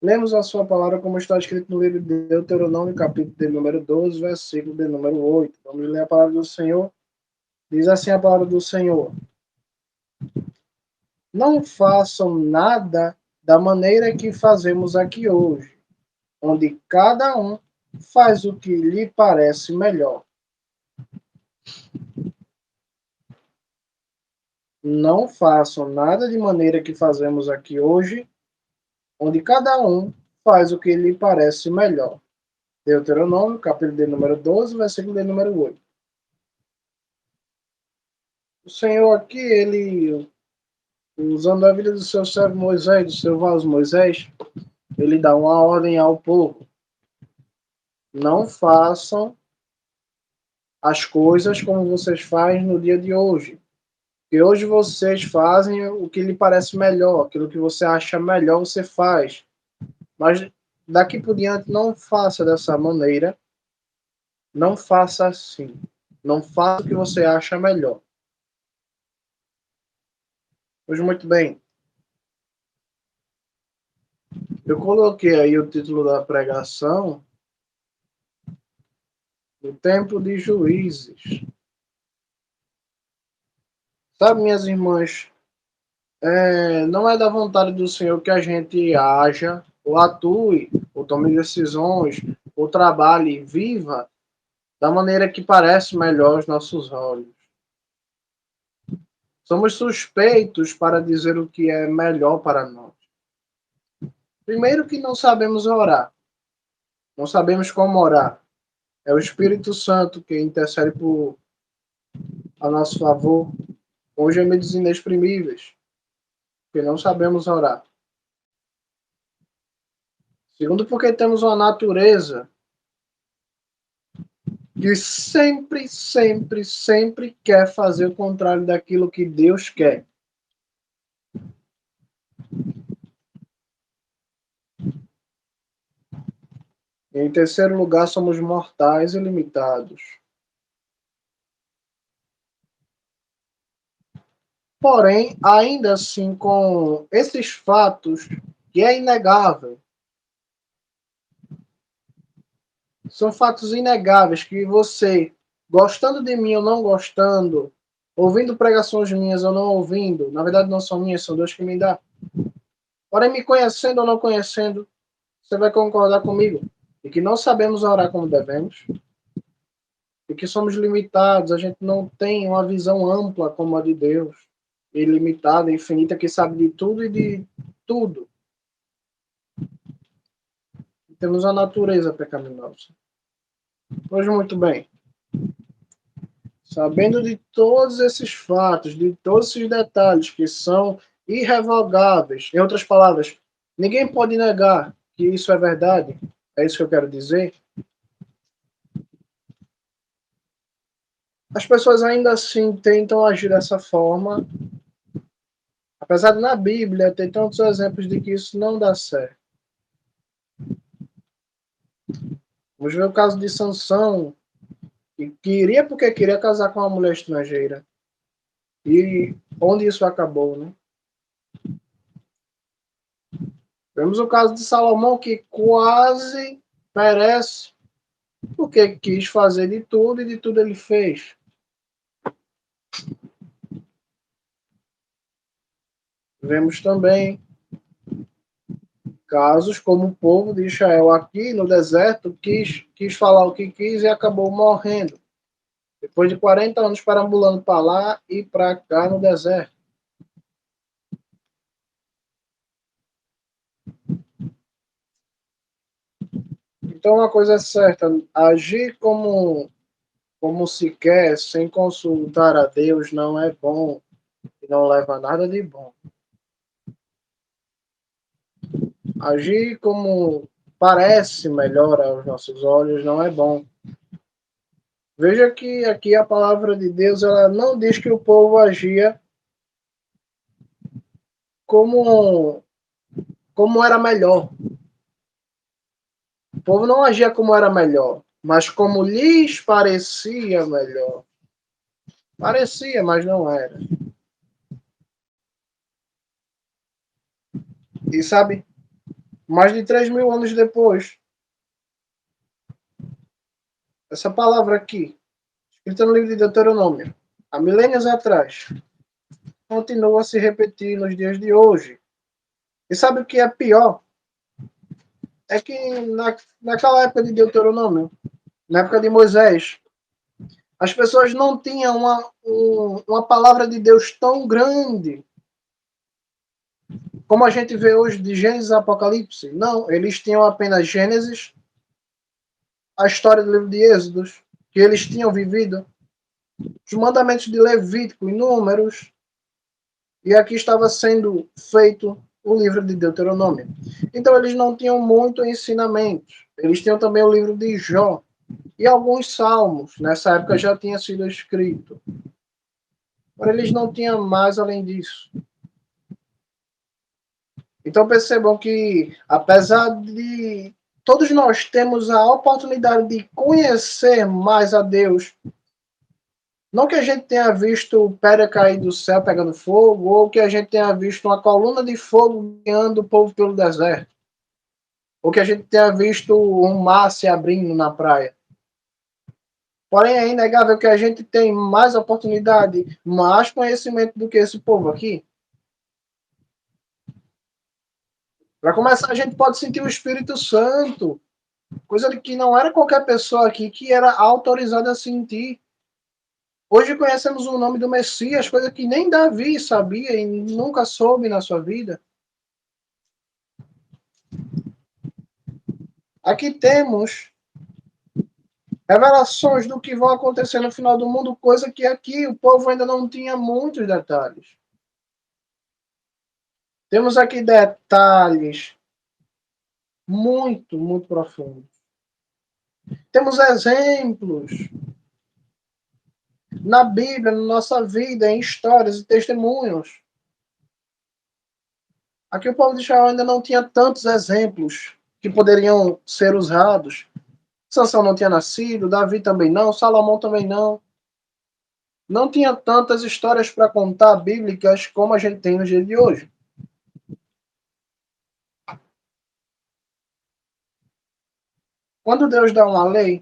Lemos a sua palavra como está escrito no livro de Deuteronômio, capítulo de número 12, versículo de número 8. Vamos ler a palavra do Senhor. Diz assim a palavra do Senhor: não façam nada da maneira que fazemos aqui hoje, onde cada um faz o que lhe parece melhor. Não façam nada de maneira que fazemos aqui hoje, onde cada um faz o que lhe parece melhor. Deuteronômio, capítulo de número 12, versículo de número 8. O Senhor aqui, ele, usando a vida do seu servo Moisés, do seu vaso Moisés, ele dá uma ordem ao povo. Não façam as coisas como vocês fazem no dia de hoje. E hoje vocês fazem o que lhe parece melhor, aquilo que você acha melhor você faz. Mas daqui por diante não faça dessa maneira, não faça assim. Não faça o que você acha melhor. Pois muito bem. Eu coloquei aí o título da pregação, O Tempo de Juízes. Sabe, minhas irmãs, não é da vontade do Senhor que a gente haja, ou atue, ou tome decisões, ou trabalhe, viva da maneira que parece melhor aos nossos olhos. Somos suspeitos para dizer o que é melhor para nós. Primeiro que não sabemos orar. Não sabemos como orar. É o Espírito Santo que intercede a nosso favor com gemidos inexprimíveis, porque não sabemos orar. Segundo, porque temos uma natureza que sempre, sempre, sempre quer fazer o contrário daquilo que Deus quer. Em terceiro lugar, somos mortais e limitados. Porém, ainda assim, com esses fatos, que é inegável, são fatos inegáveis que você, gostando de mim ou não gostando, ouvindo pregações minhas ou não ouvindo, na verdade não são minhas, são Deus que me dá. Porém, me conhecendo ou não conhecendo, você vai concordar comigo e que não sabemos orar como devemos, e que somos limitados, a gente não tem uma visão ampla como a de Deus, ilimitada, infinita, que sabe de tudo e de tudo. Temos a natureza pecaminosa. Pois muito bem. Sabendo de todos esses fatos, de todos esses detalhes que são irrevogáveis, em outras palavras, ninguém pode negar que isso é verdade, é isso que eu quero dizer. As pessoas ainda assim tentam agir dessa forma, apesar de na Bíblia ter tantos exemplos de que isso não dá certo. Vamos ver o caso de Sansão, que queria porque queria casar com uma mulher estrangeira. E onde isso acabou, né? Vemos o caso de Salomão, que quase perece porque quis fazer de tudo e de tudo ele fez. Vemos também casos como o povo de Israel aqui no deserto quis falar o que quis e acabou morrendo. Depois de 40 anos perambulando para lá e para cá no deserto. Então, uma coisa é certa, agir como se quer, sem consultar a Deus, não é bom e não leva a nada de bom. Agir como parece melhor aos nossos olhos não é bom. Veja que aqui a palavra de Deus ela não diz que o povo agia como, como era melhor. O povo não agia como era melhor, mas como lhes parecia melhor. Parecia, mas não era. E sabe, Mais de 3.000 anos depois, essa palavra aqui, escrita no livro de Deuteronômio, há milênios atrás, continua a se repetir nos dias de hoje. E sabe o que é pior? É que naquela época de Deuteronômio, na época de Moisés, as pessoas não tinham uma palavra de Deus tão grande como a gente vê hoje de Gênesis e Apocalipse. Não, eles tinham apenas Gênesis, a história do livro de Êxodos, que eles tinham vivido, os mandamentos de Levítico e Números, e aqui estava sendo feito o livro de Deuteronômio. Então eles não tinham muito ensinamento. Eles tinham também o livro de Jó e alguns salmos. Nessa época já tinha sido escrito. Mas eles não tinham mais além disso. Então percebam que, apesar de todos nós temos a oportunidade de conhecer mais a Deus, não que a gente tenha visto pedra cair do céu pegando fogo, ou que a gente tenha visto uma coluna de fogo guiando o povo pelo deserto, ou que a gente tenha visto um mar se abrindo na praia. Porém, é inegável que a gente tem mais oportunidade, mais conhecimento do que esse povo aqui. Para começar, a gente pode sentir o Espírito Santo, coisa que não era qualquer pessoa aqui que era autorizada a sentir. Hoje conhecemos o nome do Messias, coisa que nem Davi sabia e nunca soube na sua vida. Aqui temos revelações do que vão acontecer no final do mundo, coisa que aqui o povo ainda não tinha muitos detalhes. Temos aqui detalhes muito, muito profundos. Temos exemplos na Bíblia, na nossa vida, em histórias e testemunhos. Aqui o povo de Israel ainda não tinha tantos exemplos que poderiam ser usados. Sansão não tinha nascido, Davi também não, Salomão também não. Não tinha tantas histórias para contar bíblicas como a gente tem no dia de hoje. Quando Deus dá uma lei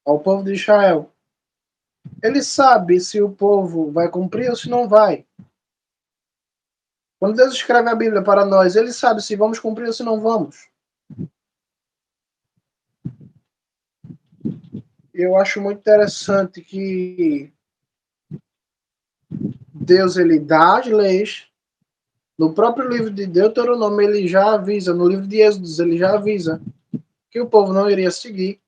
ao povo de Israel, ele sabe se o povo vai cumprir ou se não vai. Quando Deus escreve a Bíblia para nós, ele sabe se vamos cumprir ou se não vamos. Eu acho muito interessante que Deus ele dá as leis. No próprio livro de Deuteronômio ele já avisa, no livro de Êxodos ele já avisa que o povo não iria seguir.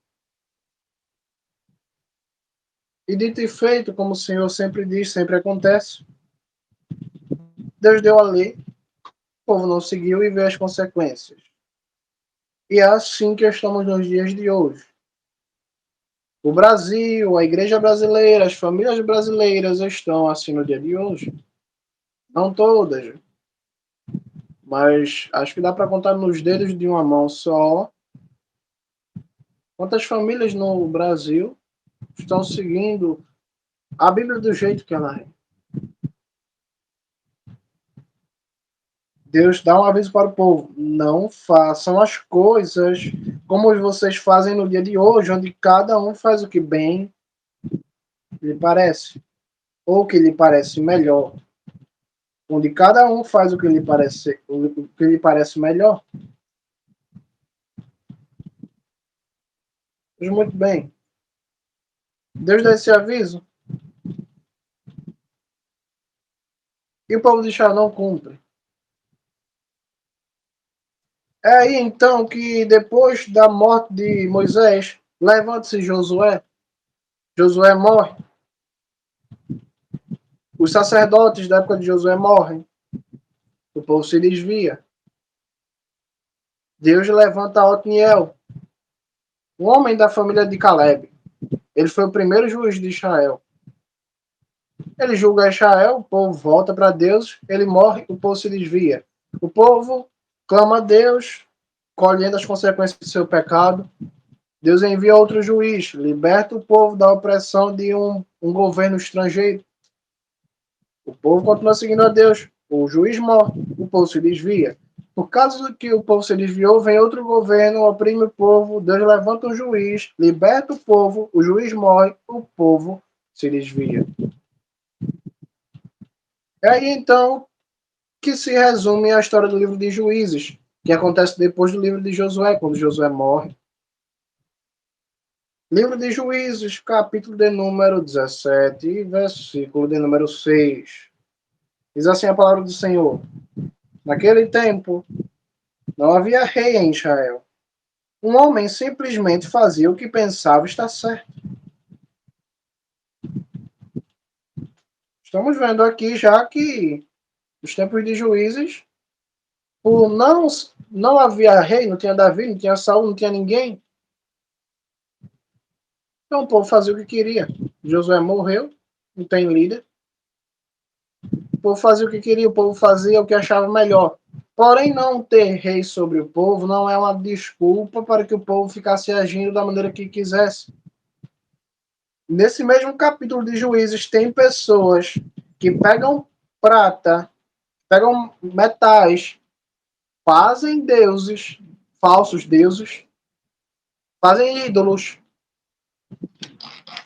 E dito e feito, como o Senhor sempre diz, sempre acontece. Deus deu a lei, o povo não seguiu e vê as consequências. E é assim que estamos nos dias de hoje. O Brasil, a igreja brasileira, as famílias brasileiras estão assim no dia de hoje. Não todas, mas acho que dá para contar nos dedos de uma mão só quantas famílias no Brasil estão seguindo a Bíblia do jeito que ela é. Deus dá um aviso para o povo: não façam as coisas como vocês fazem no dia de hoje, onde cada um faz o que bem lhe parece, ou o que lhe parece melhor. Onde cada um faz o que lhe parece melhor. Pois muito bem. Deus dá esse aviso e o povo de Israel não cumpre. É aí então que depois da morte de Moisés, levanta-se Josué. Josué morre. Os sacerdotes da época de Josué morrem. O povo se desvia. Deus levanta Otniel, um homem da família de Caleb. Ele foi o primeiro juiz de Israel. Ele julga Israel, o povo volta para Deus, ele morre, o povo se desvia. O povo clama a Deus, colhendo as consequências do seu pecado. Deus envia outro juiz, liberta o povo da opressão de um governo estrangeiro. O povo continua seguindo a Deus. O juiz morre, o povo se desvia. Por causa do que o povo se desviou, vem outro governo, oprime o povo, Deus levanta um juiz, liberta o povo, o juiz morre, o povo se desvia. É aí então que se resume a história do livro de Juízes, que acontece depois do livro de Josué, quando Josué morre. Livro de Juízes, capítulo de número 17, versículo de número 6. Diz assim a palavra do Senhor: Naquele tempo, não havia rei em Israel. Um homem simplesmente fazia o que pensava estar certo. Estamos vendo aqui já que nos tempos de Juízes, por não havia rei, não tinha Davi, não tinha Saul, não tinha ninguém. Então o povo fazia o que queria. Josué morreu, não tem líder. O povo fazia o que queria, o povo fazia o que achava melhor. Porém, não ter rei sobre o povo não é uma desculpa para que o povo ficasse agindo da maneira que quisesse. Nesse mesmo capítulo de Juízes, tem pessoas que pegam prata, pegam metais, fazem deuses, falsos deuses, fazem ídolos,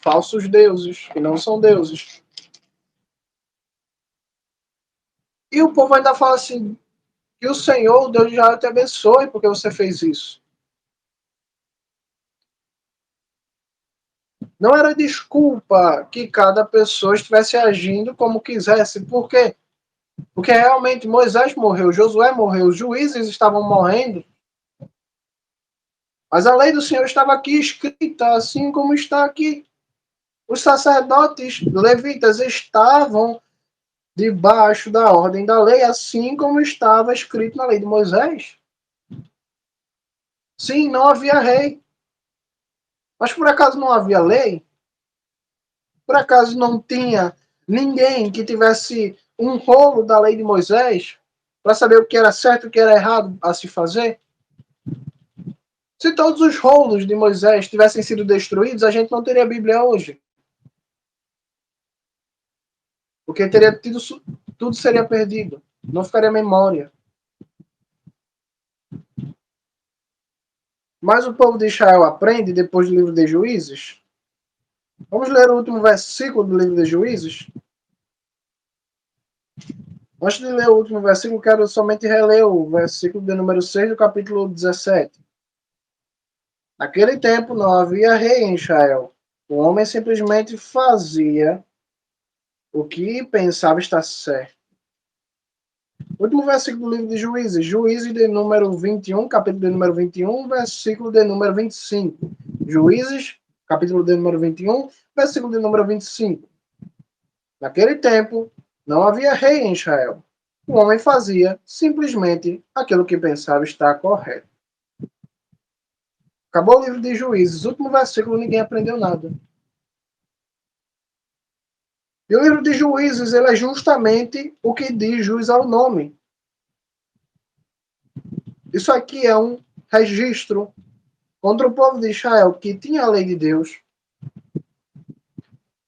falsos deuses, que não são deuses. E o povo ainda fala assim, que o Senhor, o Deus de Israel, te abençoe porque você fez isso. Não era desculpa que cada pessoa estivesse agindo como quisesse. Por quê? Porque realmente Moisés morreu, Josué morreu, os juízes estavam morrendo. Mas a lei do Senhor estava aqui escrita, assim como está aqui. Os sacerdotes levitas estavam debaixo da ordem da lei, assim como estava escrito na lei de Moisés. Sim, não havia rei. Mas por acaso não havia lei? Por acaso não tinha ninguém que tivesse um rolo da lei de Moisés para saber o que era certo e o que era errado a se fazer? Se todos os rolos de Moisés tivessem sido destruídos, a gente não teria Bíblia hoje. Porque teria tido, tudo seria perdido. Não ficaria memória. Mas o povo de Israel aprende depois do livro de Juízes. Vamos ler o último versículo do livro de Juízes? Antes de ler o último versículo, quero somente reler o versículo de número 6 do capítulo 17. Naquele tempo não havia rei em Israel. O homem simplesmente fazia o que pensava estar certo. Último versículo do livro de Juízes. Juízes de número 21, capítulo de número 21, versículo de número 25. Juízes, capítulo de número 21, versículo de número 25. Naquele tempo, não havia rei em Israel. O homem fazia simplesmente aquilo que pensava estar correto. Acabou o livro de Juízes. Último versículo, ninguém aprendeu nada. E o livro de Juízes, ele é justamente o que diz juiz ao nome. Isso aqui é um registro contra o povo de Israel, que tinha a lei de Deus,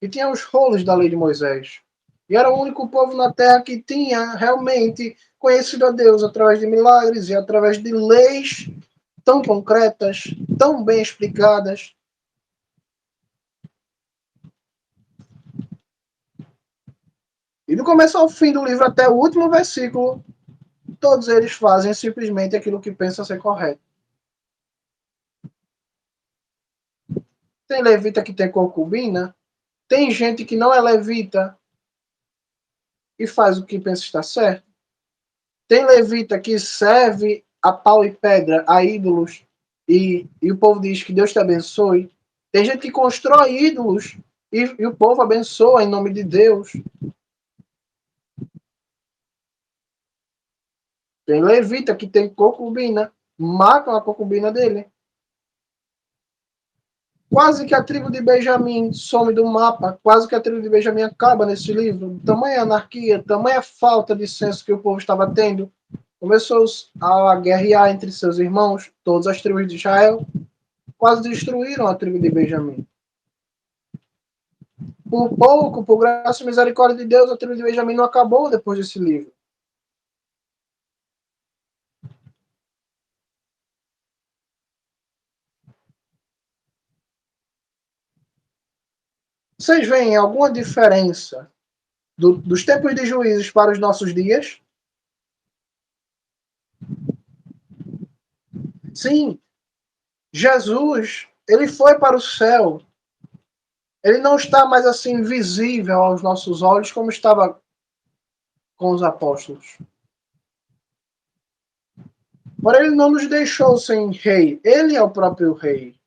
que tinha os rolos da lei de Moisés. E era o único povo na terra que tinha realmente conhecido a Deus através de milagres e através de leis tão concretas, tão bem explicadas. E do começo ao fim do livro, até o último versículo, todos eles fazem simplesmente aquilo que pensam ser correto. Tem levita que tem concubina, tem gente que não é levita e faz o que pensa estar certo. Tem levita que serve a pau e pedra, a ídolos, e o povo diz que Deus te abençoe. Tem gente que constrói ídolos e o povo abençoa em nome de Deus. Tem levita que tem concubina, matam a concubina dele. Quase que a tribo de Benjamim some do mapa, quase que a tribo de Benjamim acaba nesse livro. Tamanha anarquia, tamanha falta de senso que o povo estava tendo. Começou a guerrear entre seus irmãos, todas as tribos de Israel, quase destruíram a tribo de Benjamim. Por pouco, por graça e misericórdia de Deus, a tribo de Benjamim não acabou depois desse livro. Vocês veem alguma diferença dos tempos de juízes para os nossos dias? Sim, Jesus, ele foi para o céu. Ele não está mais assim visível aos nossos olhos como estava com os apóstolos. Porém, ele não nos deixou sem rei. Ele é o próprio rei.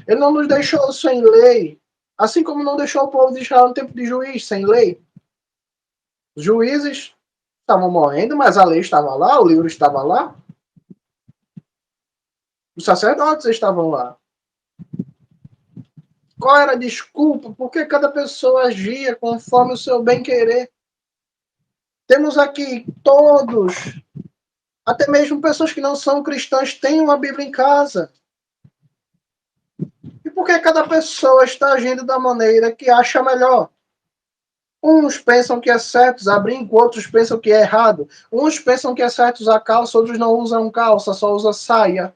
Ele não nos deixou sem lei. Assim como não deixou o povo de Israel no tempo de juiz, sem lei. Os juízes estavam morrendo, mas a lei estava lá, o livro estava lá. Os sacerdotes estavam lá. Qual era a desculpa? Porque cada pessoa agia conforme o seu bem-querer. Temos aqui todos, até mesmo pessoas que não são cristãs, têm uma Bíblia em casa. E por que cada pessoa está agindo da maneira que acha melhor? Uns pensam que é certo usar brinco, outros pensam que é errado. Uns pensam que é certo usar calça, outros não usam calça, só usam saia.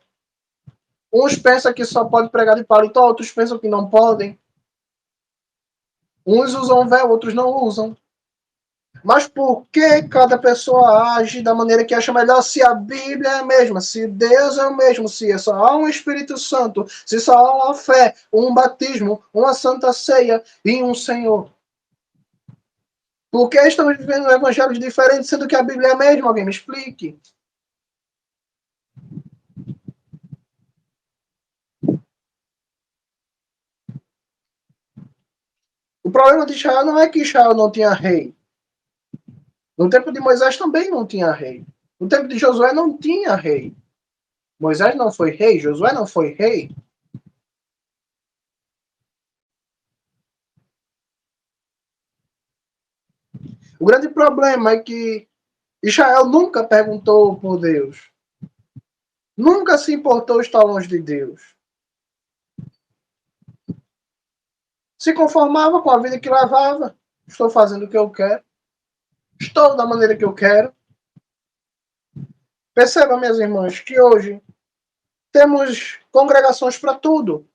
Uns pensam que só pode pregar de paletó, outros pensam que não podem. Uns usam véu, outros não usam. Mas por que cada pessoa age da maneira que acha melhor se a Bíblia é a mesma, se Deus é o mesmo, se só há um Espírito Santo, se só há uma fé, um batismo, uma santa ceia e um Senhor? Por que estamos vivendo evangelhos diferentes, sendo que a Bíblia é a mesma? Alguém me explique. O problema de Israel não é que Israel não tinha rei. No tempo de Moisés também não tinha rei. No tempo de Josué não tinha rei. Moisés não foi rei, Josué não foi rei. O grande problema é que Israel nunca perguntou por Deus. Nunca se importou estar longe de Deus. Se conformava com a vida que levava. Estou fazendo o que eu quero. Estou da maneira que eu quero. Perceba, minhas irmãs, que hoje temos congregações para tudo.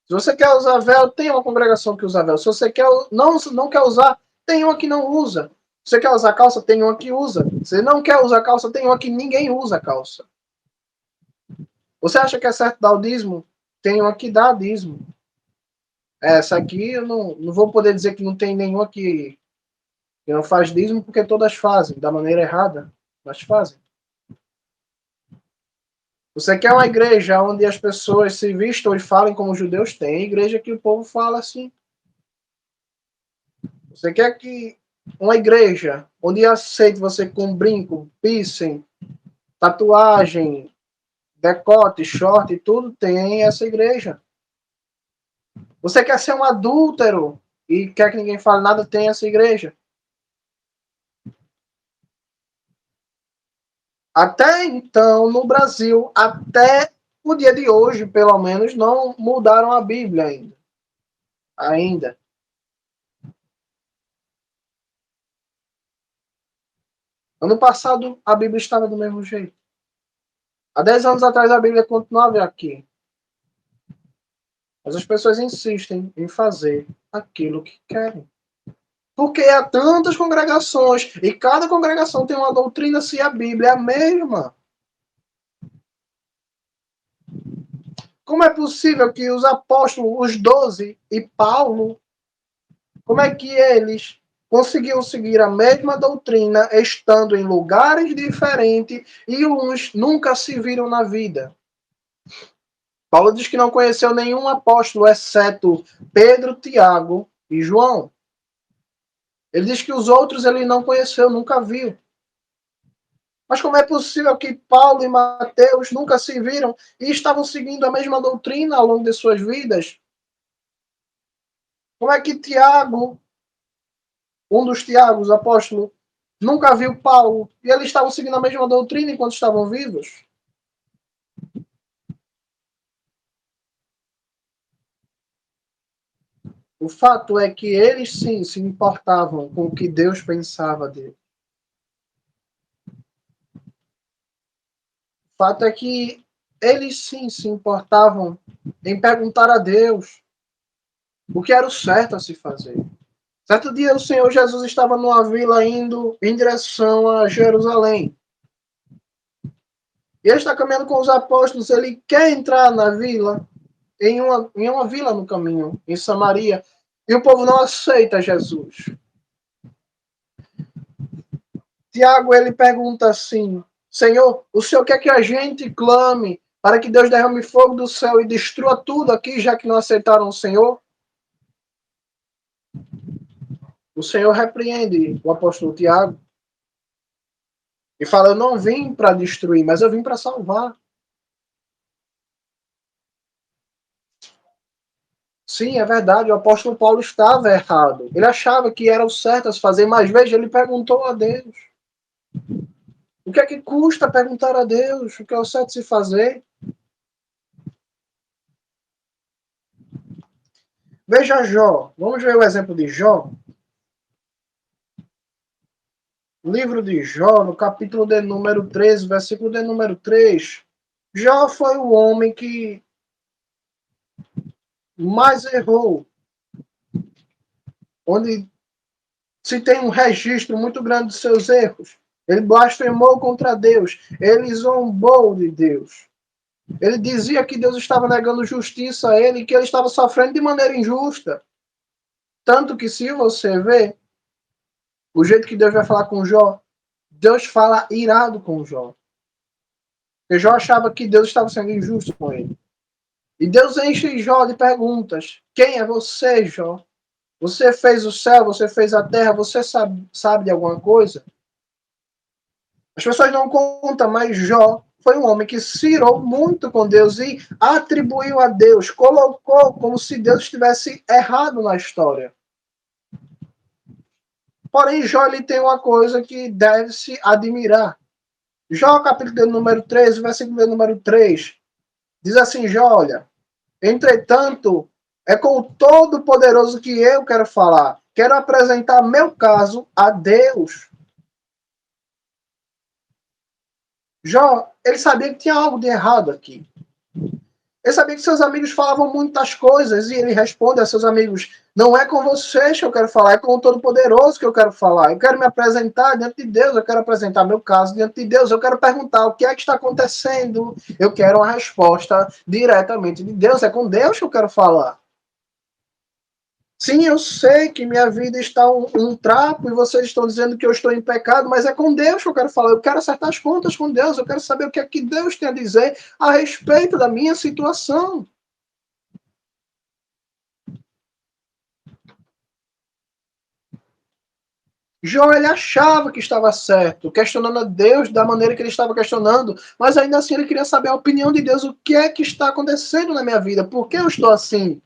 Se você quer usar véu, tem uma congregação que usa véu. Se você não quer usar, tem uma que não usa. Se você quer usar calça, tem uma que usa. Se você não quer usar calça, tem uma que ninguém usa calça. Você acha que é certo dar o dízimo? Tem uma que dá dízimo. Essa aqui eu não vou poder dizer que não tem nenhuma que não faz dízimo, porque todas fazem, da maneira errada, mas fazem. Você quer uma igreja onde as pessoas se vistam e falem como os judeus? Tem igreja que o povo fala assim. Você quer que uma igreja onde aceite você com brinco, piercing, tatuagem, decote, short, tudo tem essa igreja. Você quer ser um adúltero e quer que ninguém fale nada, tem essa igreja. Até então, no Brasil, até o dia de hoje, pelo menos, não mudaram a Bíblia ainda. Ainda. Ano passado, a Bíblia estava do mesmo jeito. Há 10 anos atrás, a Bíblia continuava aqui. Mas as pessoas insistem em fazer aquilo que querem. Porque há tantas congregações e cada congregação tem uma doutrina se a Bíblia é a mesma. Como é possível que os apóstolos, os 12 e Paulo, como é que eles conseguiam seguir a mesma doutrina estando em lugares diferentes e uns nunca se viram na vida? Paulo diz que não conheceu nenhum apóstolo exceto Pedro, Tiago e João. Ele diz que os outros ele não conheceu, nunca viu. Mas como é possível que Paulo e Mateus nunca se viram e estavam seguindo a mesma doutrina ao longo de suas vidas? Como é que Tiago, um dos Tiagos, apóstolo, nunca viu Paulo e eles estavam seguindo a mesma doutrina enquanto estavam vivos? O fato é que eles sim se importavam com o que Deus pensava dele. O fato é que eles sim se importavam em perguntar a Deus. o que era o certo a se fazer. Certo dia, o Senhor Jesus estava numa vila indo em direção a Jerusalém. E ele está caminhando com os apóstolos, ele quer entrar na vila, em uma vila no caminho, em Samaria, e o povo não aceita Jesus. Tiago, ele pergunta assim, Senhor, o Senhor quer que a gente clame para que Deus derrame fogo do céu e destrua tudo aqui, já que não aceitaram o Senhor? O Senhor repreende o apóstolo Tiago e fala, eu não vim para destruir, mas eu vim para salvar. Sim, é verdade, o apóstolo Paulo estava errado. Ele achava que era o certo a se fazer, mas veja, ele perguntou a Deus. O que é que custa perguntar a Deus o que é o certo a se fazer? Veja Jó. Vamos ver o exemplo de Jó. Livro de Jó, no capítulo de número 13, versículo de número 3. Jó foi o homem que mais errou, onde se tem um registro muito grande dos seus erros. Ele blasfemou contra Deus, ele zombou de Deus. Ele dizia que Deus estava negando justiça a ele, que ele estava sofrendo de maneira injusta. Tanto que, se você vê o jeito que Deus vai falar com Jó, Deus fala irado com Jó. Porque Jó achava que Deus estava sendo injusto com ele. E Deus enche Jó de perguntas. Quem é você, Jó? Você fez o céu, você fez a terra, você sabe de alguma coisa? As pessoas não contam, mas Jó foi um homem que se irou muito com Deus e atribuiu a Deus, colocou como se Deus estivesse errado na história. Porém, Jó ele tem uma coisa que deve se admirar. Jó, capítulo de número 13, versículo de número 3, diz assim, Jó, olha, entretanto, é com o Todo-Poderoso que eu quero falar. Quero apresentar meu caso a Deus. Jó, ele sabia que tinha algo de errado aqui. Ele sabia que seus amigos falavam muitas coisas e ele responde a seus amigos: não é com vocês que eu quero falar, é com o Todo-Poderoso que eu quero falar. Eu quero me apresentar diante de Deus, eu quero apresentar meu caso diante de Deus, eu quero perguntar o que é que está acontecendo. Eu quero uma resposta diretamente de Deus, é com Deus que eu quero falar. Sim, eu sei que minha vida está um trapo e vocês estão dizendo que eu estou em pecado, mas é com Deus que eu quero falar. Eu quero acertar as contas com Deus. Eu quero saber o que é que Deus tem a dizer a respeito da minha situação. Jó, ele achava que estava certo, questionando a Deus da maneira que ele estava questionando, mas ainda assim ele queria saber a opinião de Deus. O que é que está acontecendo na minha vida? Por que eu estou assim?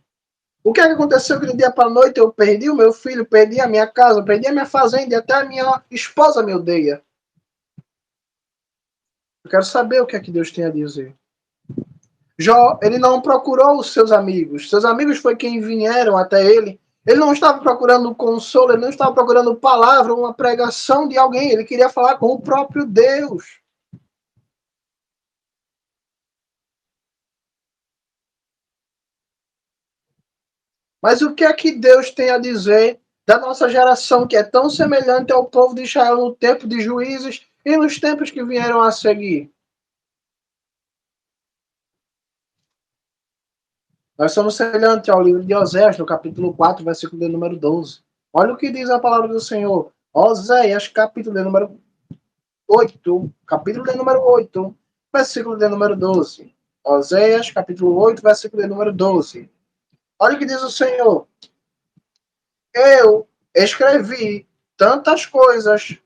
O que é que aconteceu que de dia para a noite eu perdi o meu filho, perdi a minha casa, perdi a minha fazenda e até a minha esposa me odeia? Eu quero saber o que é que Deus tem a dizer. Jó, ele não procurou os seus amigos. Seus amigos foi quem vieram até ele. Ele não estava procurando consolo, ele não estava procurando palavra, uma pregação de alguém. Ele queria falar com o próprio Deus. Mas o que é que Deus tem a dizer da nossa geração, que é tão semelhante ao povo de Israel no tempo de juízes e nos tempos que vieram a seguir? Nós somos semelhantes ao livro de Oséias, no capítulo 4, versículo de número 12. Olha o que diz a palavra do Senhor. Oséias, capítulo de número 8, capítulo de número 8, versículo de número 12. Oséias, capítulo 8, versículo de número 12. Olha o que diz o Senhor. Eu escrevi tantas coisas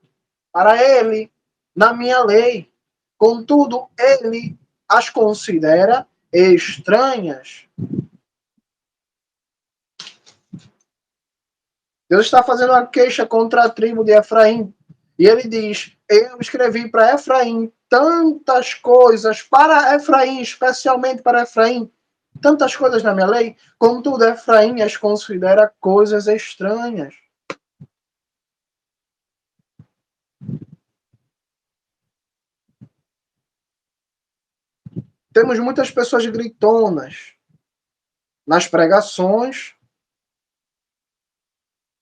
para ele na minha lei, contudo, ele as considera estranhas. Deus está fazendo uma queixa contra a tribo de Efraim. E ele diz: eu escrevi para Efraim tantas coisas, para Efraim, especialmente para Efraim, tantas coisas na minha lei, contudo, Efraim as considera coisas estranhas. Temos muitas pessoas gritonas nas pregações,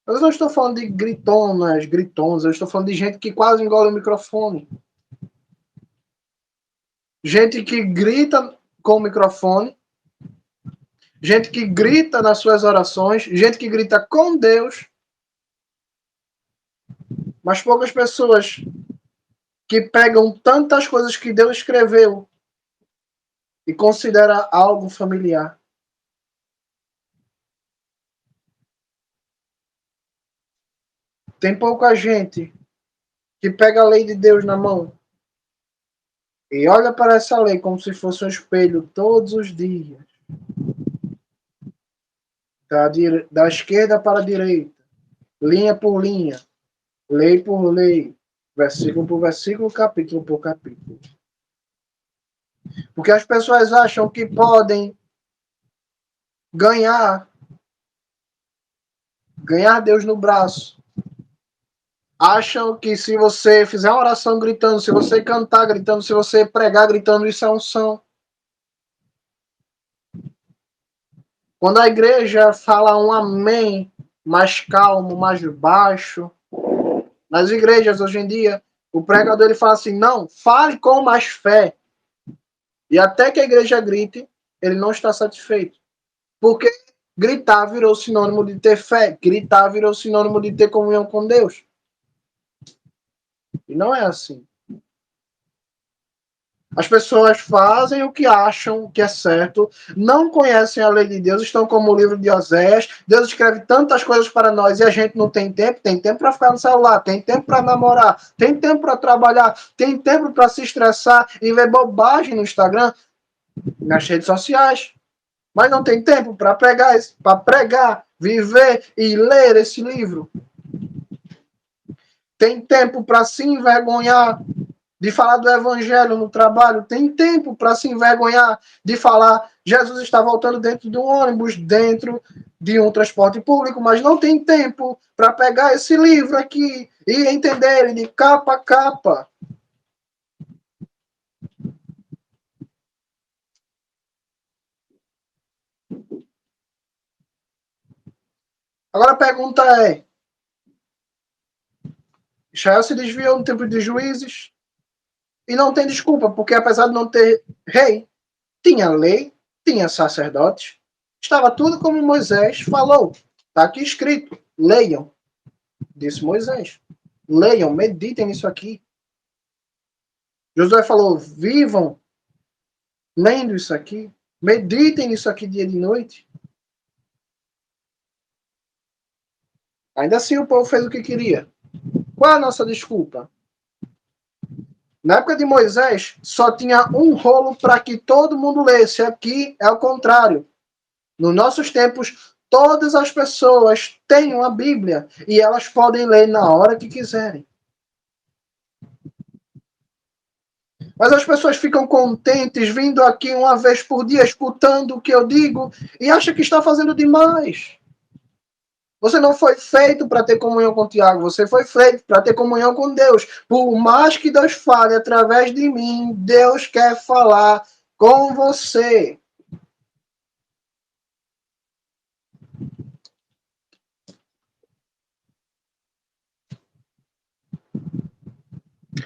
Eu não estou falando de gritonas, gritons, eu estou falando de gente que quase engole o microfone. Gente que grita com o microfone, gente que grita nas suas orações, gente que grita com Deus, mas poucas pessoas que pegam tantas coisas que Deus escreveu e considera algo familiar. Tem pouca gente que pega a lei de Deus na mão e olha para essa lei como se fosse um espelho todos os dias. Da esquerda para a direita, linha por linha, lei por lei, versículo por versículo, capítulo por capítulo. Porque as pessoas acham que podem ganhar Deus no braço. Acham que se você fizer uma oração gritando, se você cantar gritando, se você pregar gritando, isso é unção. Quando a igreja fala um amém mais calmo, mais baixo, nas igrejas hoje em dia, o pregador ele fala assim, não, fale com mais fé. E até que a igreja grite, ele não está satisfeito. Porque gritar virou sinônimo de ter fé, gritar virou sinônimo de ter comunhão com Deus. E não é assim. As pessoas fazem o que acham que é certo, não conhecem a lei de Deus, estão como o livro de Oséias. Deus escreve tantas coisas para nós e a gente não tem tempo. Tem tempo para ficar no celular, tem tempo para namorar, tem tempo para trabalhar, tem tempo para se estressar e ver bobagem no Instagram, nas redes sociais. Mas não tem tempo para pregar, viver e ler esse livro. Tem tempo para se envergonhar de falar do evangelho no trabalho, tem tempo para se envergonhar de falar Jesus está voltando dentro de um ônibus, dentro de um transporte público, mas não tem tempo para pegar esse livro aqui e entender ele de capa a capa. Agora a pergunta é, Israel se desviou no tempo de Juízes e não tem desculpa, porque apesar de não ter rei, tinha lei, tinha sacerdotes, estava tudo como Moisés falou. Está aqui escrito, leiam, disse Moisés. Leiam, meditem nisso aqui. Josué falou, vivam lendo isso aqui, meditem nisso aqui dia e noite. Ainda assim o povo fez o que queria. Qual é a nossa desculpa? Na época de Moisés, só tinha um rolo para que todo mundo lesse. Aqui é o contrário. Nos nossos tempos, todas as pessoas têm uma Bíblia e elas podem ler na hora que quiserem. Mas as pessoas ficam contentes vindo aqui uma vez por dia, escutando o que eu digo e acham que está fazendo demais. Você não foi feito para ter comunhão com o Tiago, você foi feito para ter comunhão com Deus. Por mais que Deus fale através de mim, Deus quer falar com você.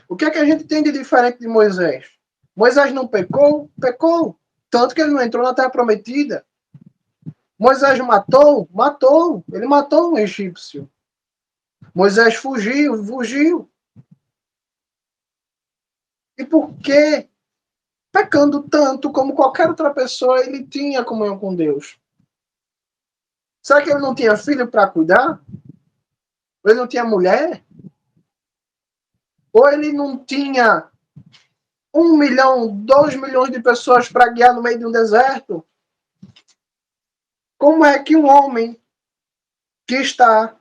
O que é que a gente tem de diferente de Moisés? Moisés não pecou? Pecou. Tanto que ele não entrou na terra prometida. Moisés matou? Matou. Ele matou um egípcio. Moisés fugiu? Fugiu. E por que, pecando tanto como qualquer outra pessoa, ele tinha comunhão com Deus? Será que ele não tinha filho para cuidar? Ou ele não tinha mulher? Ou ele não tinha 1 milhão, 2 milhões de pessoas para guiar no meio de um deserto? Como é que um homem que está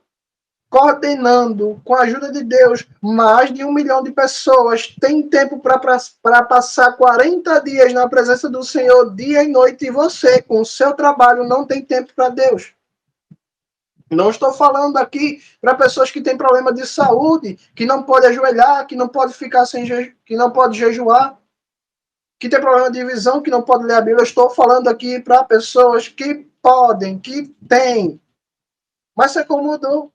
coordenando, com a ajuda de Deus, mais de 1 milhão de pessoas, tem tempo para passar 40 dias na presença do Senhor, dia e noite, e você, com o seu trabalho, não tem tempo para Deus? Não estou falando aqui para pessoas que têm problema de saúde, que não pode ajoelhar, que não pode ficar que não pode jejuar, que tem problema de visão, que não pode ler a Bíblia. Eu estou falando aqui para pessoas que podem, que têm, mas se acomodou.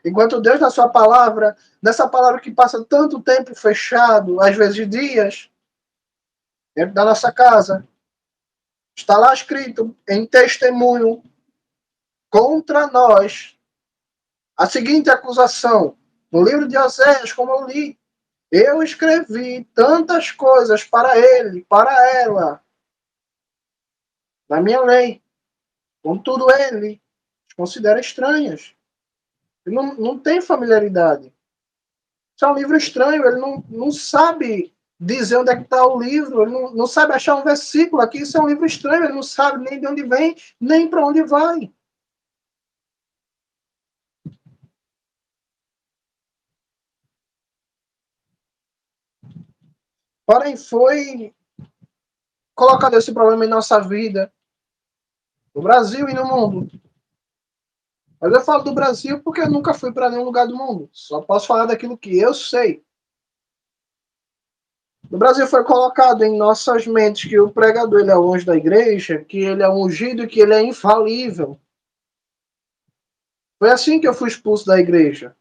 Enquanto Deus, na sua palavra, nessa palavra que passa tanto tempo fechado, às vezes dias, dentro da nossa casa, está lá escrito em testemunho contra nós a seguinte acusação. No livro de Oséias, como eu li, eu escrevi tantas coisas para ele, para ela, na minha lei. Contudo, ele as considera estranhas. Ele não tem familiaridade. Isso é um livro estranho, ele não sabe dizer onde é que está o livro, ele não sabe achar um versículo aqui, isso é um livro estranho, ele não sabe nem de onde vem, nem para onde vai. Porém, foi colocado esse problema em nossa vida, no Brasil e no mundo. Mas eu falo do Brasil porque eu nunca fui para nenhum lugar do mundo. Só posso falar daquilo que eu sei. No Brasil foi colocado em nossas mentes que o pregador ele é o anjo da igreja, que ele é ungido e que ele é infalível. Foi assim que eu fui expulso da igreja.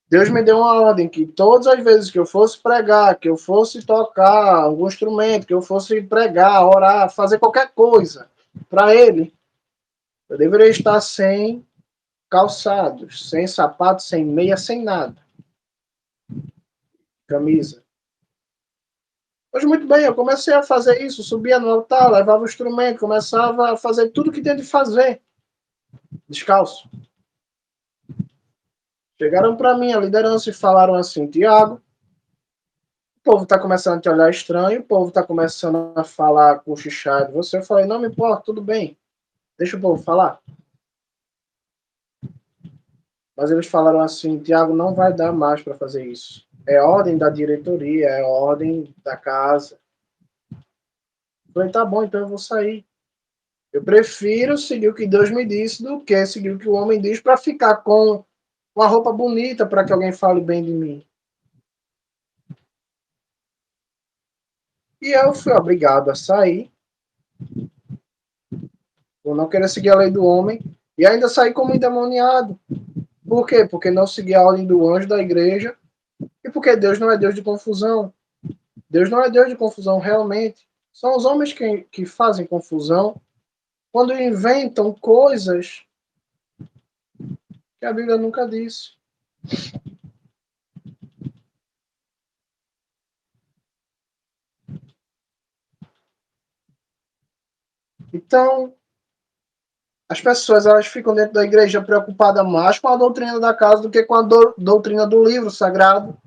Deus me deu uma ordem que todas as vezes que eu fosse pregar, que eu fosse tocar algum instrumento, que eu fosse pregar, orar, fazer qualquer coisa para ele, eu deveria estar sem calçados, sem sapatos, sem meia, sem nada. Camisa. Pois muito bem, eu comecei a fazer isso, subia no altar, levava o instrumento, começava a fazer tudo que tinha de fazer, descalço. Chegaram para mim, a liderança, e falaram assim: Tiago, o povo está começando a te olhar estranho, o povo está começando a falar cochichado. Eu falei: não me importa, tudo bem, deixa o povo falar. Mas eles falaram assim: Tiago, não vai dar mais para fazer isso. É ordem da diretoria, é ordem da casa. Eu falei: tá bom, então eu vou sair. Eu prefiro seguir o que Deus me disse do que seguir o que o homem diz para ficar com uma roupa bonita para que alguém fale bem de mim. E eu fui obrigado a sair, por não querer seguir a lei do homem, e ainda saí como endemoniado. Por quê? Porque não segui a ordem do anjo da igreja, e porque Deus não é Deus de confusão. Deus não é Deus de confusão realmente. São os homens que fazem confusão quando inventam coisas que a Bíblia nunca disse. Então, as pessoas elas ficam dentro da igreja preocupadas mais com a doutrina da casa do que com a doutrina do livro sagrado.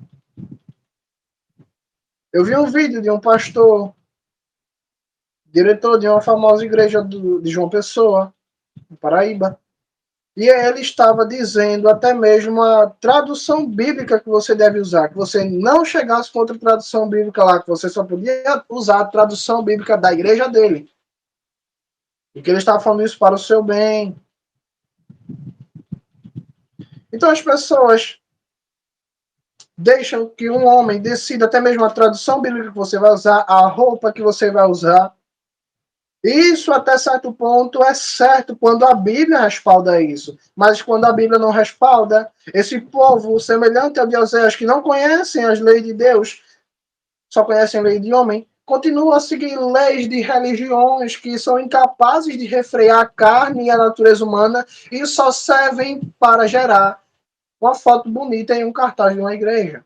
Eu vi um vídeo de um pastor, diretor de uma famosa igreja de João Pessoa, no Paraíba, e ele estava dizendo até mesmo a tradução bíblica que você deve usar, que você não chegasse com outra tradução bíblica lá, que você só podia usar a tradução bíblica da igreja dele. E que ele estava falando isso para o seu bem. Então as pessoas deixam que um homem decida até mesmo a tradução bíblica que você vai usar, a roupa que você vai usar. Isso até certo ponto é certo quando a Bíblia respalda isso. Mas quando a Bíblia não respalda, esse povo semelhante a Oséias que não conhecem as leis de Deus, só conhecem a lei de homem, continua a seguir leis de religiões que são incapazes de refrear a carne e a natureza humana e só servem para gerar uma foto bonita em um cartaz de uma igreja.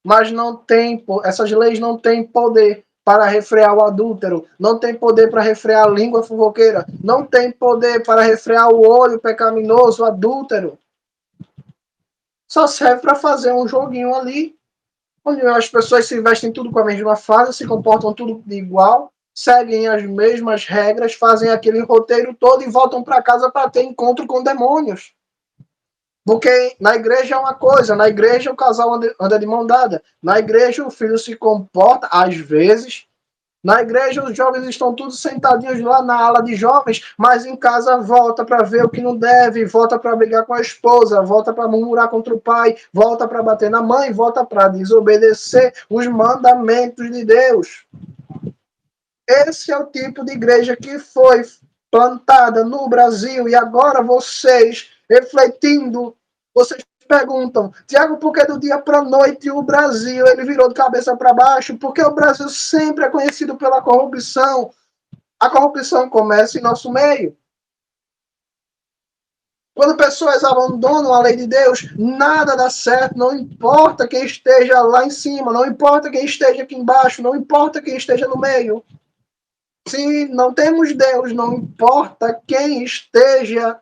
Mas não tem, essas leis não têm poder para refrear o adúltero, não tem poder para refrear a língua fofoqueira, não tem poder para refrear o olho pecaminoso, o adúltero. Só serve para fazer um joguinho ali, onde as pessoas se vestem tudo com a mesma farda, se comportam tudo igual, seguem as mesmas regras, fazem aquele roteiro todo e voltam para casa para ter encontro com demônios. Porque na igreja é uma coisa, na igreja o casal anda de mão dada, na igreja o filho se comporta, às vezes, na igreja os jovens estão todos sentadinhos lá na ala de jovens, mas em casa volta para ver o que não deve, volta para brigar com a esposa, volta para murmurar contra o pai, volta para bater na mãe, volta para desobedecer os mandamentos de Deus. Esse é o tipo de igreja que foi plantada no Brasil e agora vocês, refletindo Vocês perguntam, Tiago, por que do dia para a noite o Brasil ele virou de cabeça para baixo? Porque o Brasil sempre é conhecido pela corrupção. A corrupção começa em nosso meio. Quando pessoas abandonam a lei de Deus, nada dá certo, não importa quem esteja lá em cima, não importa quem esteja aqui embaixo, não importa quem esteja no meio. Se não temos Deus, não importa quem esteja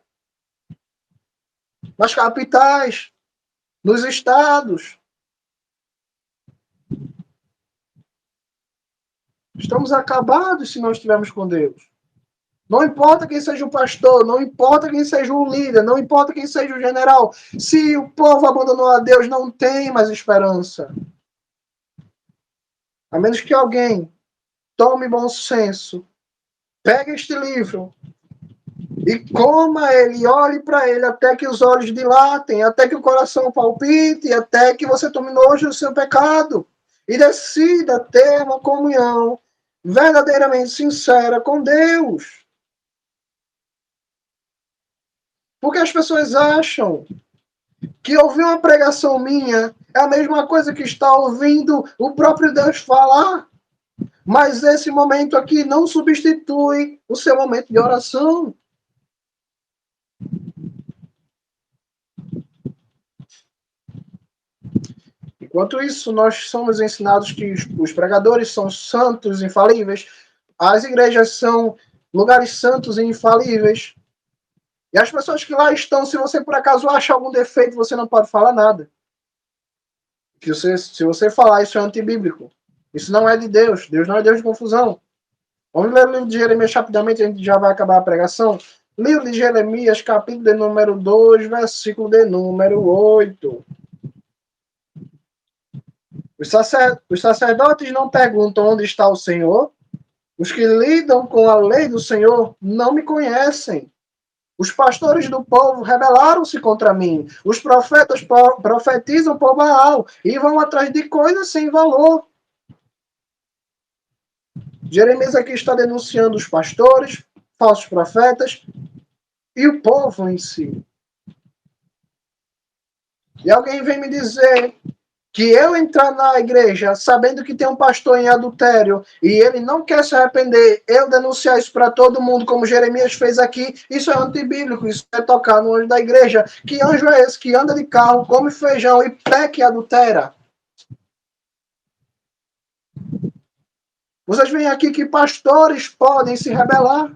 nas capitais, nos estados. Estamos acabados se não estivermos com Deus. Não importa quem seja o pastor, não importa quem seja o líder, não importa quem seja o general. Se o povo abandonou a Deus, não tem mais esperança. A menos que alguém tome bom senso, pegue este livro e coma ele, olhe para ele até que os olhos dilatem, até que o coração palpite, até que você tome nojo do seu pecado e decida ter uma comunhão verdadeiramente sincera com Deus. Porque as pessoas acham que ouvir uma pregação minha é a mesma coisa que estar ouvindo o próprio Deus falar. Mas esse momento aqui não substitui o seu momento de oração. Enquanto isso, nós somos ensinados que os pregadores são santos, infalíveis. As igrejas são lugares santos e infalíveis. E as pessoas que lá estão, se você por acaso acha algum defeito, você não pode falar nada. Se você falar, isso é antibíblico. Isso não é de Deus. Deus não é Deus de confusão. Vamos ler o livro de Jeremias rapidamente, a gente já vai acabar a pregação. Livro de Jeremias, capítulo de número 2, versículo de número 8. Os sacerdotes não perguntam onde está o Senhor. Os que lidam com a lei do Senhor não me conhecem. Os pastores do povo rebelaram-se contra mim. Os profetas profetizam por Baal e vão atrás de coisas sem valor. Jeremias aqui está denunciando os pastores, falsos profetas e o povo em si. E alguém vem me dizer que eu entrar na igreja sabendo que tem um pastor em adultério e ele não quer se arrepender, eu denunciar isso para todo mundo, como Jeremias fez aqui, isso é antibíblico, isso é tocar no anjo da igreja. Que anjo é esse que anda de carro, come feijão e peca e adultera? Vocês veem aqui que pastores podem se rebelar.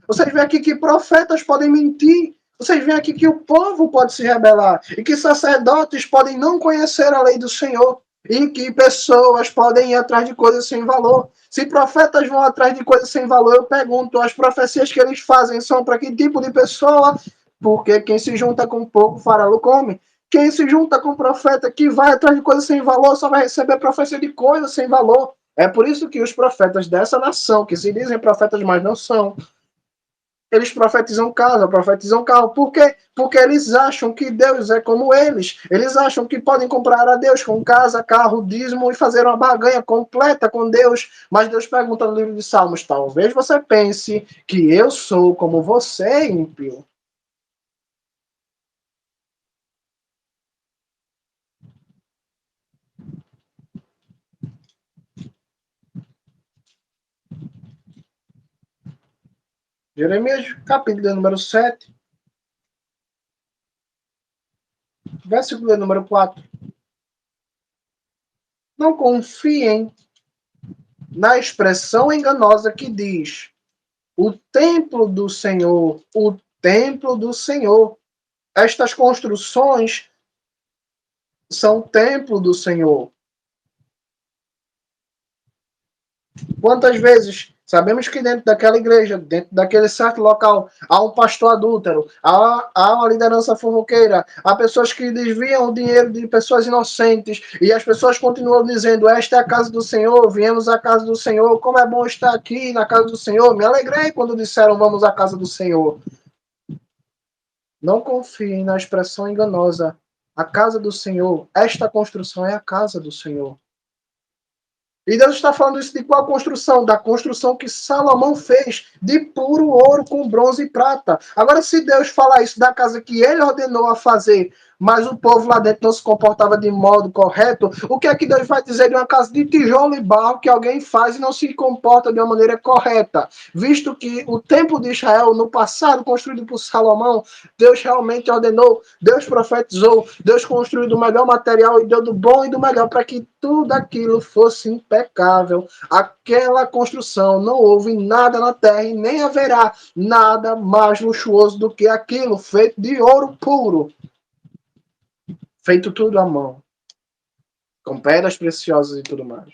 Vocês veem aqui que profetas podem mentir. Vocês veem aqui que o povo pode se rebelar. E que sacerdotes podem não conhecer a lei do Senhor. E que pessoas podem ir atrás de coisas sem valor. Se profetas vão atrás de coisas sem valor, eu pergunto, as profecias que eles fazem são para que tipo de pessoa? Porque quem se junta com pouco, farelo come. Quem se junta com profeta que vai atrás de coisas sem valor só vai receber profecia de coisas sem valor. É por isso que os profetas dessa nação, que se dizem profetas, mas não são, eles profetizam casa, profetizam carro. Por quê? Porque eles acham que Deus é como eles. Eles acham que podem comprar a Deus com casa, carro, dízimo e fazer uma barganha completa com Deus. Mas Deus pergunta no livro de Salmos, talvez você pense que eu sou como você, ímpio. Jeremias, capítulo número 7, versículo número 4. Não confiem na expressão enganosa que diz o templo do Senhor, o templo do Senhor. Estas construções são o templo do Senhor. Quantas vezes sabemos que dentro daquela igreja, dentro daquele certo local, há um pastor adúltero, há uma liderança fofoqueira, há pessoas que desviam o dinheiro de pessoas inocentes e as pessoas continuam dizendo, esta é a casa do Senhor, viemos à casa do Senhor, como é bom estar aqui na casa do Senhor. Me alegrei quando disseram vamos à casa do Senhor. Não confiem na expressão enganosa, a casa do Senhor, esta construção é a casa do Senhor. E Deus está falando isso de qual construção? Da construção que Salomão fez de puro ouro com bronze e prata. Agora, se Deus falar isso da casa que ele ordenou a fazer mas o povo lá dentro não se comportava de modo correto, o que é que Deus vai dizer de uma casa de tijolo e barro que alguém faz e não se comporta de uma maneira correta? Visto que o templo de Israel, no passado, construído por Salomão, Deus realmente ordenou, Deus profetizou, Deus construiu do melhor material e deu do bom e do melhor para que tudo aquilo fosse impecável. Aquela construção, não houve nada na terra e nem haverá nada mais luxuoso do que aquilo, feito de ouro puro, feito tudo à mão, com pedras preciosas e tudo mais.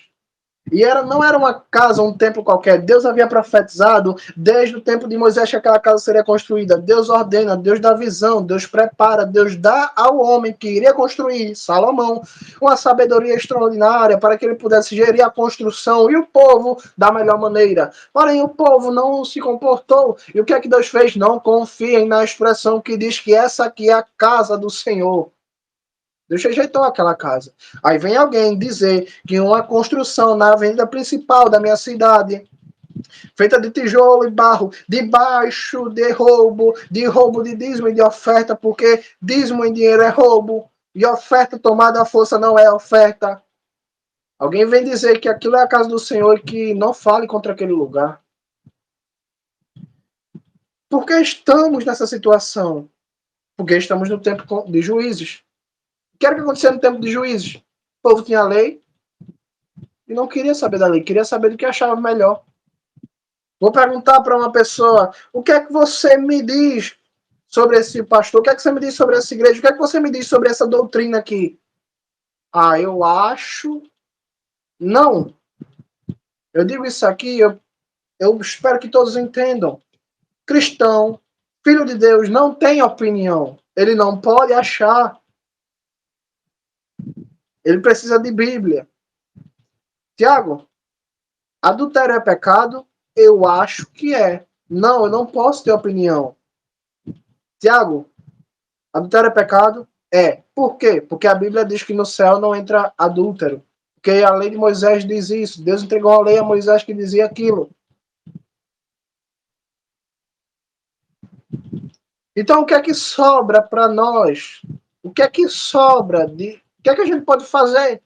E não era uma casa, um templo qualquer. Deus havia profetizado desde o tempo de Moisés que aquela casa seria construída. Deus ordena, Deus dá visão, Deus prepara, Deus dá ao homem que iria construir, Salomão, uma sabedoria extraordinária para que ele pudesse gerir a construção e o povo da melhor maneira. Porém, o povo não se comportou. E o que é que Deus fez? Não confiem na expressão que diz que essa aqui é a casa do Senhor. Deus rejeitou aquela casa. Aí vem alguém dizer que uma construção na avenida principal da minha cidade, feita de tijolo e barro, debaixo de roubo de dízimo e de oferta, porque dízimo em dinheiro é roubo, e oferta tomada à força não é oferta. Alguém vem dizer que aquilo é a casa do Senhor e que não fale contra aquele lugar. Por que estamos nessa situação? Porque estamos no tempo de juízes. O que era que acontecia no tempo de juízes? O povo tinha lei, e não queria saber da lei, queria saber do que achava melhor. Vou perguntar para uma pessoa, o que é que você me diz sobre esse pastor? O que é que você me diz sobre essa igreja? O que é que você me diz sobre essa doutrina aqui? Ah, eu acho... Não. Eu digo isso aqui, eu espero que todos entendam. Cristão, filho de Deus, não tem opinião. Ele não pode achar. Ele precisa de Bíblia. Tiago, adultério é pecado? Eu acho que é. Não, eu não posso ter opinião. Tiago, adultério é pecado? É. Por quê? Porque a Bíblia diz que no céu não entra adúltero. Porque a lei de Moisés diz isso. Deus entregou a lei a Moisés que dizia aquilo. Então, o que é que sobra para nós? O que é que sobra? O que é que a gente pode fazer?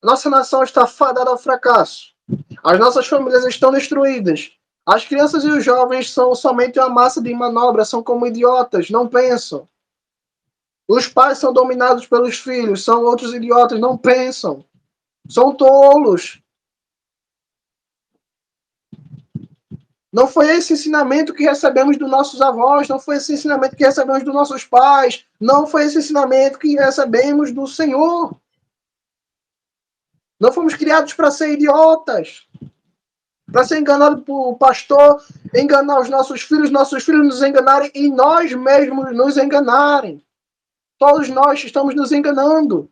Nossa nação está fadada ao fracasso. As nossas famílias estão destruídas. As crianças e os jovens são somente uma massa de manobra, são como idiotas, não pensam. Os pais são dominados pelos filhos, são outros idiotas, não pensam. São tolos. Não foi esse ensinamento que recebemos dos nossos avós, não foi esse ensinamento que recebemos dos nossos pais, não foi esse ensinamento que recebemos do Senhor. Não fomos criados para ser idiotas, para ser enganado por pastor, enganar os nossos filhos nos enganarem e nós mesmos nos enganarem. Todos nós estamos nos enganando.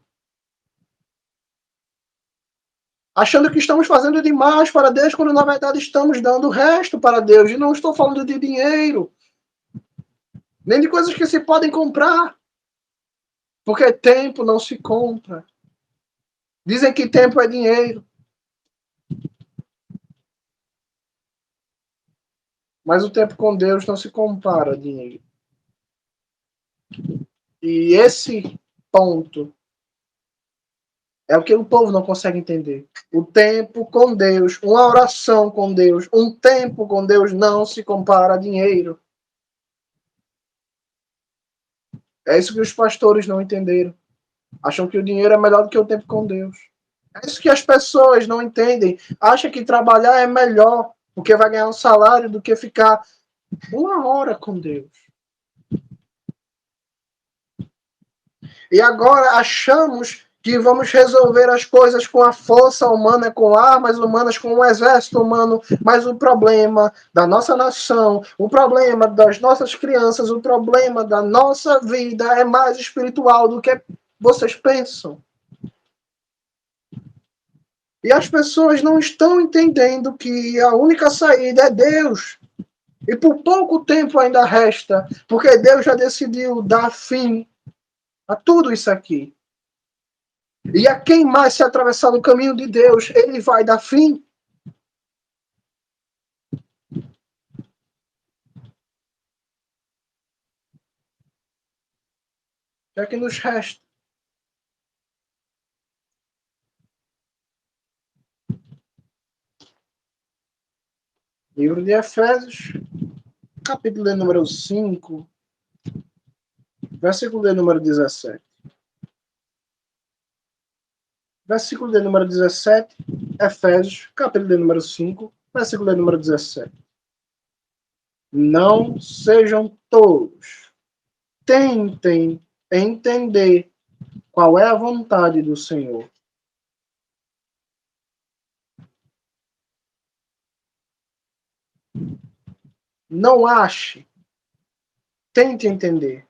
Achando que estamos fazendo demais para Deus, quando na verdade estamos dando o resto para Deus. E não estou falando de dinheiro, nem de coisas que se podem comprar. Porque tempo não se compra. Dizem que tempo é dinheiro. Mas o tempo com Deus não se compara a dinheiro. E esse ponto é o que o povo não consegue entender. O tempo com Deus, uma oração com Deus, um tempo com Deus não se compara a dinheiro. É isso que os pastores não entenderam. Acham que o dinheiro é melhor do que o tempo com Deus. É isso que as pessoas não entendem. Acham que trabalhar é melhor, porque vai ganhar um salário, do que ficar uma hora com Deus. E agora achamos que vamos resolver as coisas com a força humana, com armas humanas, com o exército humano, mas o problema da nossa nação, o problema das nossas crianças, o problema da nossa vida é mais espiritual do que vocês pensam. E as pessoas não estão entendendo que a única saída é Deus. E por pouco tempo ainda resta, porque Deus já decidiu dar fim a tudo isso aqui. E a quem mais se atravessar no caminho de Deus, ele vai dar fim. O que é que nos resta? Livro de Efésios, capítulo de número 5, versículo de número 17. Versículo de número 17, Efésios, capítulo de número 5, versículo de número 17. Não sejam tolos. Tentem entender qual é a vontade do Senhor. Não ache. Tente entender.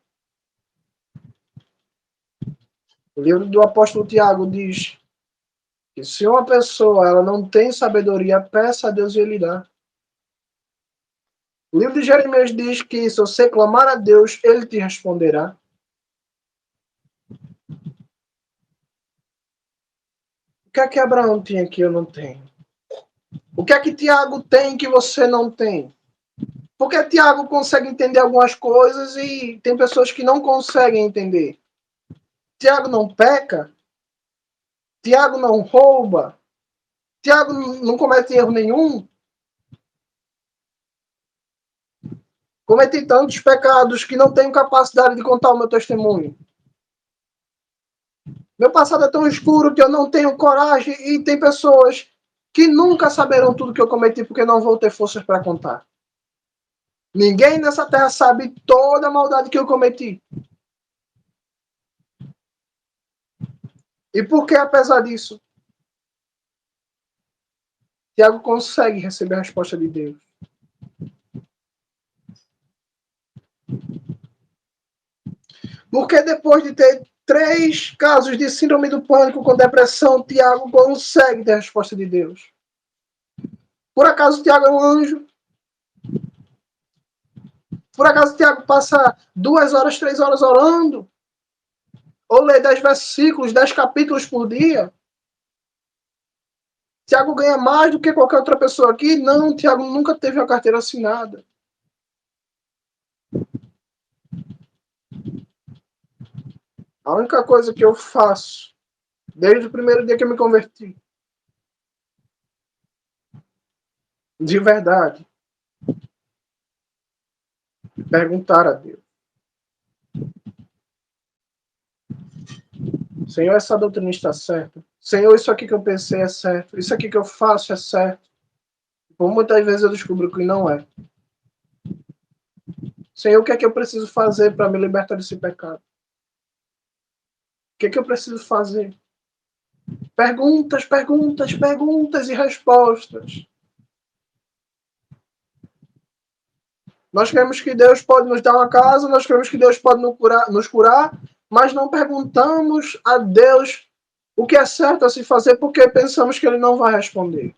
O livro do apóstolo Tiago diz que se uma pessoa ela não tem sabedoria, peça a Deus e Ele dá. O livro de Jeremias diz que se você clamar a Deus, Ele te responderá. O que é que Abraão tinha que eu não tenho? O que é que Tiago tem que você não tem? Porque Tiago consegue entender algumas coisas e tem pessoas que não conseguem entender. Tiago não peca. Tiago não rouba. Tiago não comete erro nenhum. Cometi tantos pecados que não tenho capacidade de contar o meu testemunho. Meu passado é tão escuro que eu não tenho coragem e tem pessoas que nunca saberão tudo que eu cometi porque não vou ter forças para contar. Ninguém nessa terra sabe toda a maldade que eu cometi. E por que, apesar disso, Tiago consegue receber a resposta de Deus? Porque depois de ter 3 casos de síndrome do pânico com depressão, Tiago consegue ter a resposta de Deus. Por acaso Tiago é um anjo? Por acaso Tiago passa 2 horas, 3 horas orando? Ou lê 10 versículos, 10 capítulos por dia? Tiago ganha mais do que qualquer outra pessoa aqui? Não, Tiago nunca teve a carteira assinada. A única coisa que eu faço, desde o primeiro dia que eu me converti, de verdade, é perguntar a Deus. Senhor, essa doutrina está certa? Senhor, isso aqui que eu pensei é certo? Isso aqui que eu faço é certo? Por muitas vezes eu descubro que não é. Senhor, o que é que eu preciso fazer para me libertar desse pecado? O que é que eu preciso fazer? Perguntas, perguntas, perguntas e respostas. Nós queremos que Deus pode nos dar uma casa, nós queremos que Deus pode nos curar, mas não perguntamos a Deus o que é certo a se fazer porque pensamos que Ele não vai responder.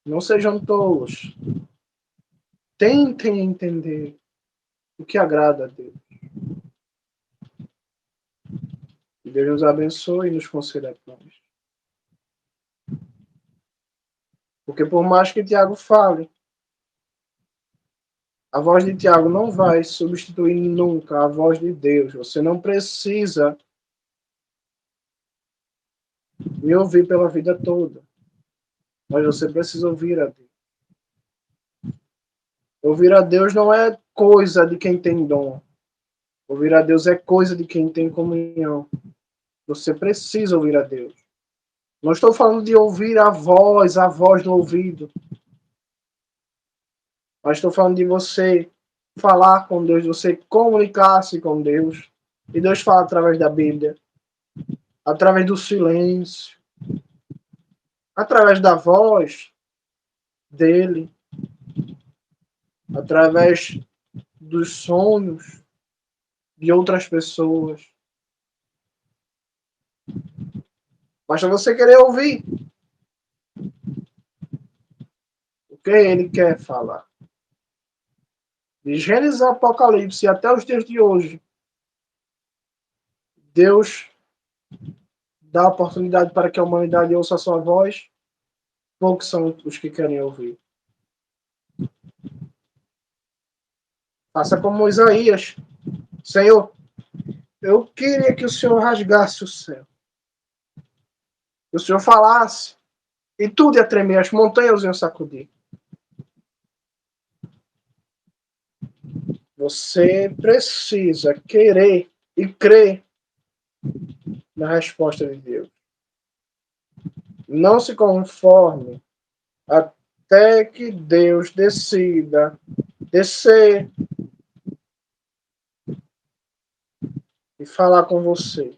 Não sejam tolos. Tentem entender o que agrada a Deus. Que Deus nos abençoe e nos conceda paz. Porque por mais que Tiago fale, a voz de Tiago não vai substituir nunca a voz de Deus. Você não precisa me ouvir pela vida toda, mas você precisa ouvir a Deus. Ouvir a Deus não é coisa de quem tem dom. Ouvir a Deus é coisa de quem tem comunhão. Você precisa ouvir a Deus. Não estou falando de ouvir a voz no ouvido. Mas estou falando de você falar com Deus, de você comunicar-se com Deus. E Deus fala através da Bíblia, através do silêncio, através da voz dele, através dos sonhos de outras pessoas. Basta você querer ouvir o que ele quer falar. De Gênesis ao Apocalipse até os dias de hoje, Deus dá oportunidade para que a humanidade ouça a sua voz. Poucos são os que querem ouvir. Faça como Isaías. Senhor, eu queria que o Senhor rasgasse o céu. Que o Senhor falasse e tudo ia tremer, as montanhas iam sacudir. Você precisa querer e crer na resposta de Deus. Não se conforme até que Deus decida descer e falar com você.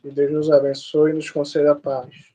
Que Deus nos abençoe e nos conceda a paz.